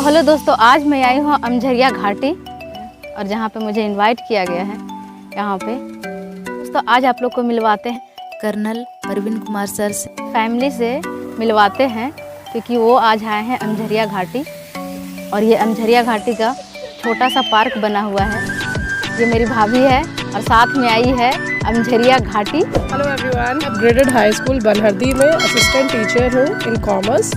Hello दोस्तों, आज मैं आई हूँ अमझरिया घाटी और जहाँ पे मुझे इनवाइट किया गया है यहाँ पे। दोस्तों आज आप लोग को मिलवाते हैं कर्नल परवीन कुमार सर से, फैमिली से मिलवाते हैं क्योंकि वो आज आए हैं अमझरिया घाटी। और ये अमझरिया घाटी का छोटा सा पार्क बना हुआ है। ये मेरी भाभी है और साथ में आई है अमझरिया घाटी। Hello everyone, upgraded high school Banhardi में असिस्टेंट टीचर हूँ इन कॉमर्स।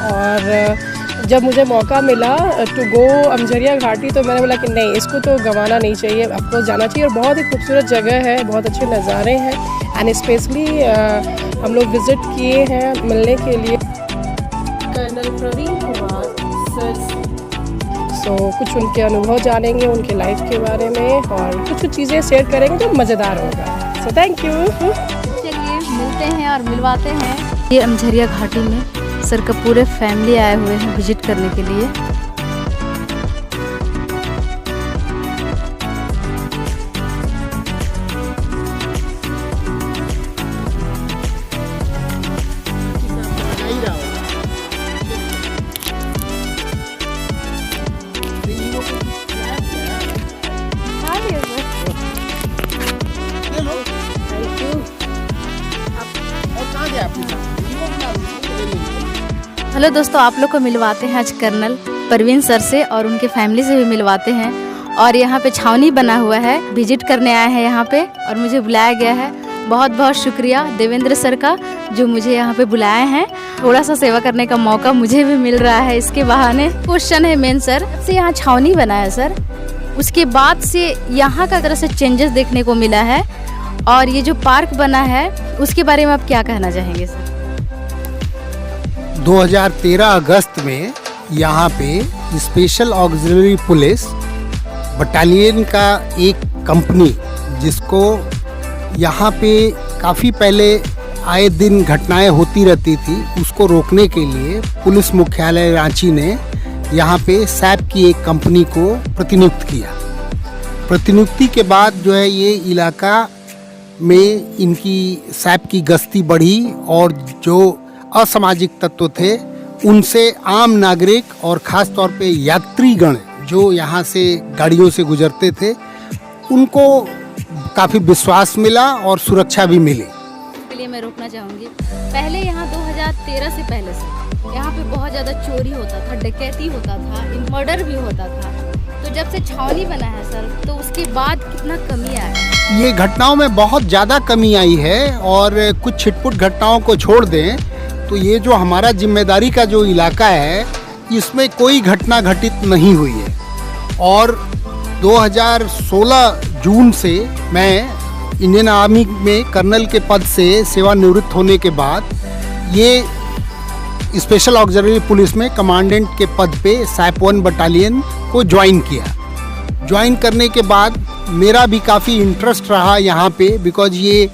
और जब मुझे मौका मिला टू गो अमझरिया घाटी तो मैंने बोला कि नहीं, इसको तो गंवाना नहीं चाहिए, आपको जाना चाहिए। और बहुत ही खूबसूरत जगह है, बहुत अच्छे नज़ारे हैं एंड स्पेशली हम लोग विज़िट किए हैं मिलने के लिए कर्नल प्रवीण कुमार सर। सो कुछ उनके अनुभव जानेंगे, उनके लाइफ के बारे में और कुछ चीज़ें शेयर करेंगे जो मज़ेदार होगा। So thank you. चलिए मिलते हैं और मिलवाते हैं। ये अमझरिया घाटी में सर का पूरे फैमिली आए हुए हैं विजिट करने के लिए। हेलो दोस्तों, आप लोग को मिलवाते हैं आज कर्नल परवीन सर से और उनके फैमिली से भी मिलवाते हैं। और यहाँ पे छावनी बना हुआ है, विजिट करने आए हैं यहाँ पे और मुझे बुलाया गया है। बहुत बहुत शुक्रिया देवेंद्र सर का जो मुझे यहाँ पे बुलाए हैं। थोड़ा सा सेवा करने का मौका मुझे भी मिल रहा है इसके बहाने। क्वेश्चन है मेन सर, से यहाँ छावनी बना है सर, उसके बाद से यहाँ का तरह से चेंजेस देखने को मिला है। और ये जो पार्क बना है उसके बारे में आप क्या कहना चाहेंगे सर? 2013 अगस्त में यहाँ पे स्पेशल ऑक्सिलरी पुलिस बटालियन का एक कंपनी, जिसको यहाँ पे काफ़ी पहले आए दिन घटनाएं होती रहती थी, उसको रोकने के लिए पुलिस मुख्यालय रांची ने यहाँ पे सैप की एक कंपनी को प्रतिनियुक्त किया। प्रतिनियुक्ति के बाद जो है ये इलाका में इनकी सैप की गश्ती बढ़ी और जो असामाजिक तत्व थे उनसे आम नागरिक और ख़ास तौर पे यात्रीगण जो यहाँ से गाड़ियों से गुजरते थे उनको काफ़ी विश्वास मिला और सुरक्षा भी मिली। के लिए मैं रोकना चाहूँगी, पहले यहाँ 2013 से पहले से यहाँ पे बहुत ज़्यादा चोरी होता था, डकैती होता था, मर्डर भी होता था। तो जब से छावनी बना है सर, तो उसके बाद कितना कमी आया है? ये घटनाओं में बहुत ज़्यादा कमी आई है। और कुछ छिटपुट घटनाओं को छोड़ दें तो ये जो हमारा जिम्मेदारी का जो इलाका है इसमें कोई घटना घटित नहीं हुई है। और 2016 जून से मैं इंडियन आर्मी में कर्नल के पद से सेवानिवृत्त होने के बाद ये स्पेशल ऑक्सिलरी पुलिस में कमांडेंट के पद पे सैप 1 बटालियन को ज्वाइन किया। ज्वाइन करने के बाद मेरा भी काफ़ी इंटरेस्ट रहा यहाँ पे, बिकॉज ये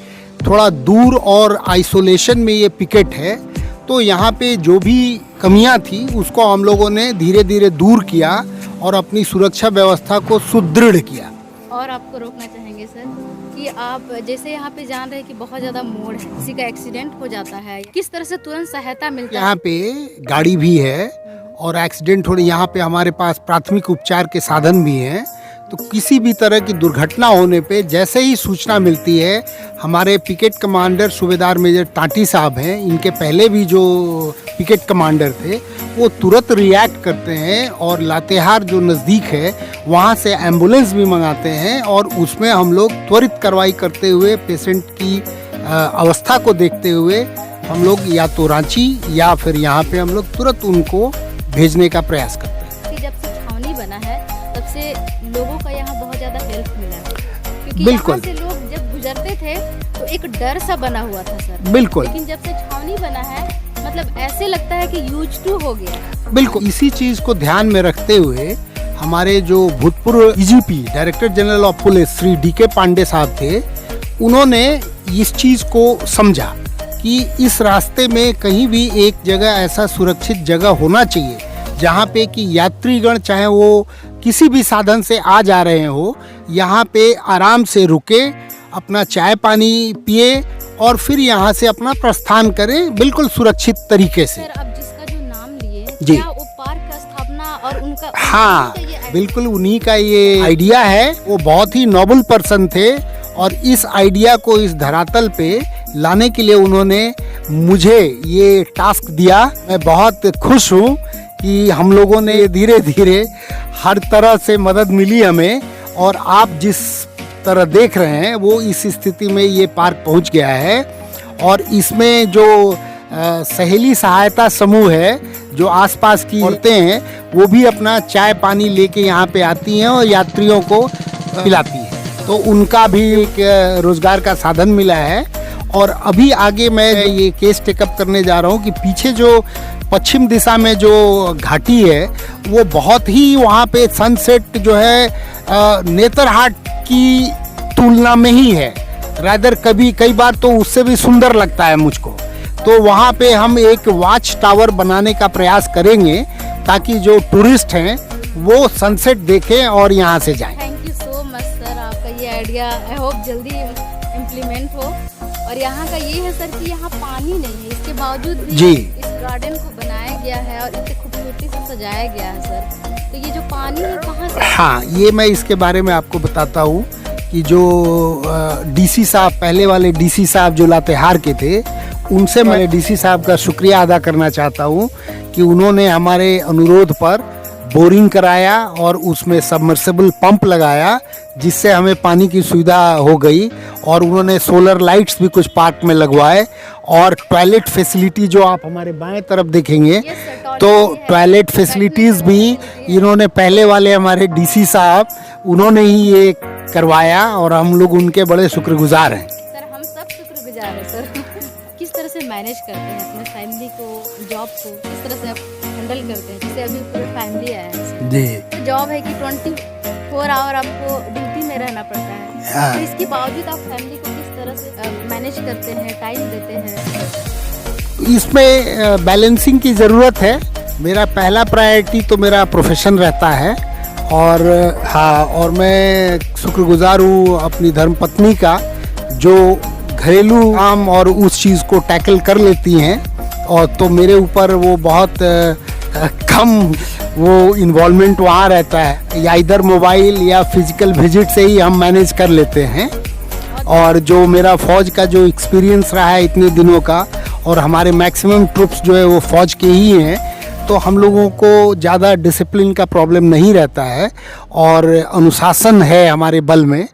थोड़ा दूर और आइसोलेशन में ये पिकेट है। तो यहाँ पे जो भी कमियाँ थी उसको हम लोगों ने धीरे धीरे दूर किया और अपनी सुरक्षा व्यवस्था को सुदृढ़ किया। और आपको रोकना चाहेंगे सर कि आप जैसे यहाँ पे जान रहे हैं कि बहुत ज़्यादा मोड़ है, किसी का एक्सीडेंट हो जाता है, किस तरह से तुरंत सहायता मिलती है? यहाँ पे गाड़ी भी है और एक्सीडेंट होने यहाँ पे हमारे पास प्राथमिक उपचार के साधन भी हैं। तो किसी भी तरह की दुर्घटना होने पे जैसे ही सूचना मिलती है, हमारे पिकेट कमांडर सूबेदार मेजर टाटी साहब हैं, इनके पहले भी जो पिकेट कमांडर थे वो तुरंत रिएक्ट करते हैं और लातेहार जो नज़दीक है वहाँ से एम्बुलेंस भी मंगाते हैं और उसमें हम लोग त्वरित कार्रवाई करते हुए पेशेंट की अवस्था को देखते हुए हम लोग या तो रांची या फिर यहाँ पे हम लोग तुरंत उनको भेजने का प्रयास करते हैं। कि जब से छावनी बना है तब से लोगों का यहाँ बहुत ज़्यादा हेल्प मिला है, क्योंकि बिल्कुल। यहाँ से लोग जब गुजरते थे तो एक डर सा बना हुआ था सर। बिल्कुल। लेकिन जब से छावनी बना है मतलब ऐसे लगता है कि यूज टू हो गया। बिल्कुल, इसी चीज़ को ध्यान में रखते हुए हमारे जो भूतपूर्व DGP director general of police Shri DK Pandey साहब थे, उन्होंने इस चीज़ को समझा कि इस रास्ते में कहीं भी एक जगह ऐसा सुरक्षित जगह होना चाहिए जहाँ पे कि यात्रीगण चाहे वो किसी भी साधन से आ जा रहे हो, यहाँ पे आराम से रुके, अपना चाय पानी पिए और फिर यहाँ से अपना प्रस्थान करें बिल्कुल सुरक्षित तरीके से। सर, अब जिसका जो नाम लिए जी, क्या वो पार्क का स्थापना और हाँ, बिल्कुल उन्हीं का ये आइडिया है। वो बहुत ही नोबल पर्सन थे और इस आइडिया को इस धरातल पे लाने के लिए उन्होंने मुझे ये टास्क दिया। मैं बहुत खुश हूँ कि हम लोगों ने धीरे धीरे हर तरह से मदद मिली हमें, और आप जिस तरह देख रहे हैं वो इस स्थिति में ये पार्क पहुँच गया है। और इसमें जो सहेली सहायता समूह है, जो आसपास की औरतें हैं, वो भी अपना चाय पानी लेके यहाँ पे आती हैं और यात्रियों को पिलाती हैं, तो उनका भी एक रोजगार का साधन मिला है। और अभी आगे मैं ये केस टेकअप करने जा रहा हूँ कि पीछे जो पश्चिम दिशा में जो घाटी है वो बहुत ही वहाँ पे सनसेट जो है नेतरहाट की तुलना में ही है, रादर कई बार तो उससे भी सुंदर लगता है मुझको। तो वहाँ पे हम एक वॉच टावर बनाने का प्रयास करेंगे ताकि जो टूरिस्ट हैं वो सनसेट देखें और यहाँ से जाएं। Thank you so much sir, आपका ये आइडिया आई होप जल्दी इम्प्लीमेंट हो। और यहाँ का ये है सर कि यहाँ पानी नहीं है, इसके बावजूद भी जी इस गार्डन को बनाया गया है और इतने खूबसूरती से सजाया गया है सर। तो ये जो पानी है कहाँ से? हाँ, ये मैं इसके बारे में आपको बताता हूँ कि जो डीसी साहब, पहले वाले डीसी साहब जो लातेहार के थे, उनसे मैं डीसी साहब का शुक्रिया अदा करना चाहता हूँ कि उन्होंने हमारे अनुरोध पर बोरिंग कराया और उसमें सबमर्सिबल पंप लगाया, जिससे हमें पानी की सुविधा हो गई। और उन्होंने सोलर लाइट्स भी कुछ पार्क में लगवाए। और टॉयलेट फैसिलिटी जो आप हमारे बाएं तरफ देखेंगे, तो टॉयलेट फैसिलिटीज़ भी इन्होंने, पहले वाले हमारे डीसी साहब, उन्होंने ही ये करवाया और हम लोग उनके बड़े शुक्रगुजार हैं। सर हम सब शुक्रगुजार हैं सर। किस तरह से मैनेज करते हैं अपने फैमिली को, जॉब को किस तरह से आप हैंडल करते हैं? जैसे अभी पूरी फैमिली आया है जी, जॉब है कि 24 आवर आपको ड्यूटी में रहना पड़ता है। हाँ। तो इसके बावजूद आप फैमिली को किस तरह से मैनेज करते हैं, टाइम देते हैं? इसमें बैलेंसिंग की ज़रूरत है। मेरा पहला प्रायोरिटी तो मेरा प्रोफेशन रहता है, और हाँ, और मैं शुक्रगुजार हूँ अपनी धर्मपत्नी का, जो घरेलू काम और उस चीज़ को टैकल कर लेती हैं। और तो मेरे ऊपर वो बहुत कम वो इन्वॉल्वमेंट वहाँ रहता है, या इधर मोबाइल या फिजिकल विजिट से ही हम मैनेज कर लेते हैं। और जो मेरा फ़ौज का जो एक्सपीरियंस रहा है इतने दिनों का, और हमारे मैक्सिमम ट्रुप्स जो है वो फ़ौज के ही हैं, तो हम लोगों को ज़्यादा डिसिप्लिन का प्रॉब्लम नहीं रहता है और अनुशासन है हमारे बल में।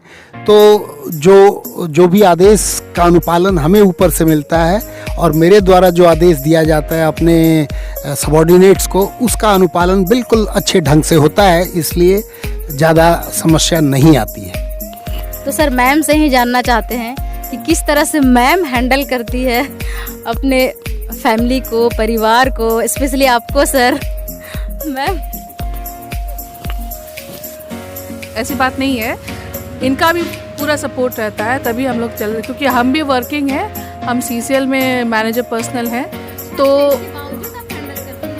तो जो भी आदेश का अनुपालन हमें ऊपर से मिलता है, और मेरे द्वारा जो आदेश दिया जाता है अपने सबॉर्डिनेट्स को, उसका अनुपालन बिल्कुल अच्छे ढंग से होता है, इसलिए ज़्यादा समस्या नहीं आती है। तो सर मैम से ही जानना चाहते हैं कि किस तरह से मैम हैंडल करती है अपने फैमिली को, परिवार को, स्पेशली आपको सर। मैम ऐसी बात नहीं है, इनका भी पूरा सपोर्ट रहता है, तभी हम लोग चल रहे, क्योंकि हम भी वर्किंग हैं, हम सीसीएल में मैनेजर पर्सनल हैं। तो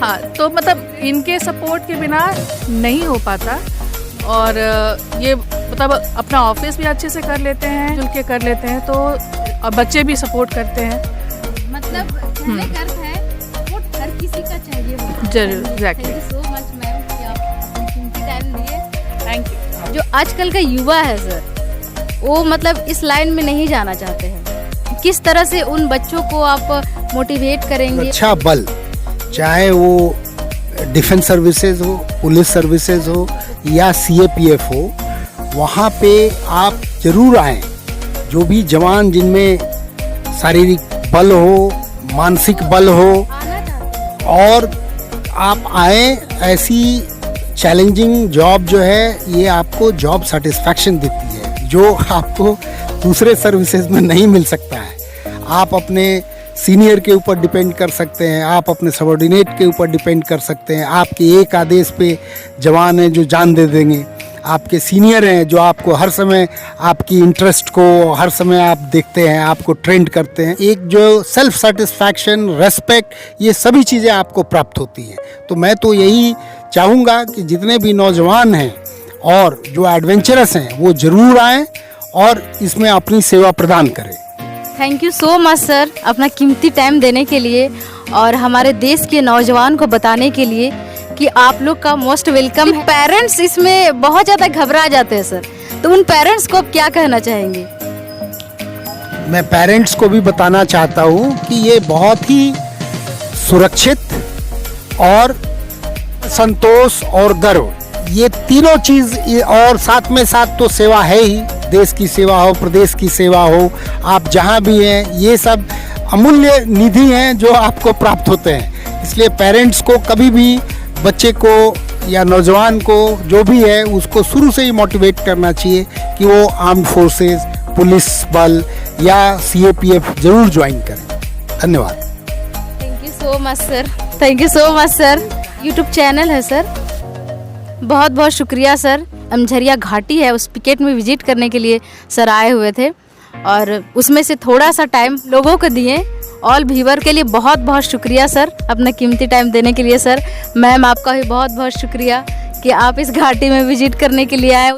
हाँ, तो मतलब इनके सपोर्ट के बिना नहीं हो पाता। और ये मतलब अपना ऑफिस भी अच्छे से कर लेते हैं, जुल के कर लेते हैं, तो और बच्चे भी सपोर्ट करते हैं। मतलब कहने का अर्थ है सपोर्ट हर किसी का चाहिए होता है। जरूर, exactly. Thank you so much ma'am कि आप अपनी कीमती टाइम दिए। Thank you. जो आजकल का युवा है सर, वो मतलब इस लाइन में नहीं जाना चाहते हैं, किस तरह से उन बच्चों को आप मोटिवेट करेंगे? अच्छा बल, चाहे वो डिफेंस सर्विसेज हो, पुलिस सर्विसेज हो या सीएपीएफ हो, वहाँ पे आप जरूर आएं। जो भी जवान जिनमें शारीरिक बल हो, मानसिक बल हो, और आप आए, ऐसी चैलेंजिंग जॉब जो है ये आपको जॉब सेटिस्फैक्शन देती है, जो आपको दूसरे सर्विसेज में नहीं मिल सकता है। आप अपने सीनियर के ऊपर डिपेंड कर सकते हैं, आप अपने सबॉर्डिनेट के ऊपर डिपेंड कर सकते हैं। आपके एक आदेश पे जवान हैं जो जान दे देंगे, आपके सीनियर हैं जो आपको हर समय, आपकी इंटरेस्ट को हर समय आप देखते हैं, आपको ट्रेंड करते हैं। एक जो सेल्फ सेटिस्फैक्शन, रेस्पेक्ट, ये सभी चीज़ें आपको प्राप्त होती हैं। तो मैं तो यही चाहूँगा कि जितने भी नौजवान हैं और जो एडवेंचरस हैं वो ज़रूर आएँ और इसमें अपनी सेवा प्रदान करें। Thank you so much sir, अपना कीमती टाइम देने के लिए और हमारे देश के नौजवान को बताने के लिए कि आप लोग का मोस्ट वेलकम है। पेरेंट्स इसमें बहुत ज़्यादा घबरा जाते हैं सर, तो उन पेरेंट्स को आप क्या कहना चाहेंगे? मैं पेरेंट्स को भी बताना चाहता हूँ कि ये बहुत ही सुरक्षित और संतोष और गर्व, ये तीनों चीज़, और साथ में साथ तो सेवा है ही, देश की सेवा हो, प्रदेश की सेवा हो, आप जहाँ भी हैं, ये सब अमूल्य निधि हैं जो आपको प्राप्त होते हैं। इसलिए पेरेंट्स को कभी भी बच्चे को या नौजवान को जो भी है उसको शुरू से ही मोटिवेट करना चाहिए कि वो आर्म्ड फोर्सेस, पुलिस बल या CAPF जरूर ज्वाइन करें। धन्यवाद। Thank you so much sir, thank you so much sir. YouTube channel है सर, बहुत बहुत शुक्रिया सर। अमझरिया घाटी है, उस पिकेट में विजिट करने के लिए सर आए हुए थे और उसमें से थोड़ा सा टाइम लोगों को दिए। ऑल व्यूअर के लिए बहुत बहुत शुक्रिया सर, अपना कीमती टाइम देने के लिए सर। मैम आपका भी बहुत बहुत शुक्रिया कि आप इस घाटी में विजिट करने के लिए आए।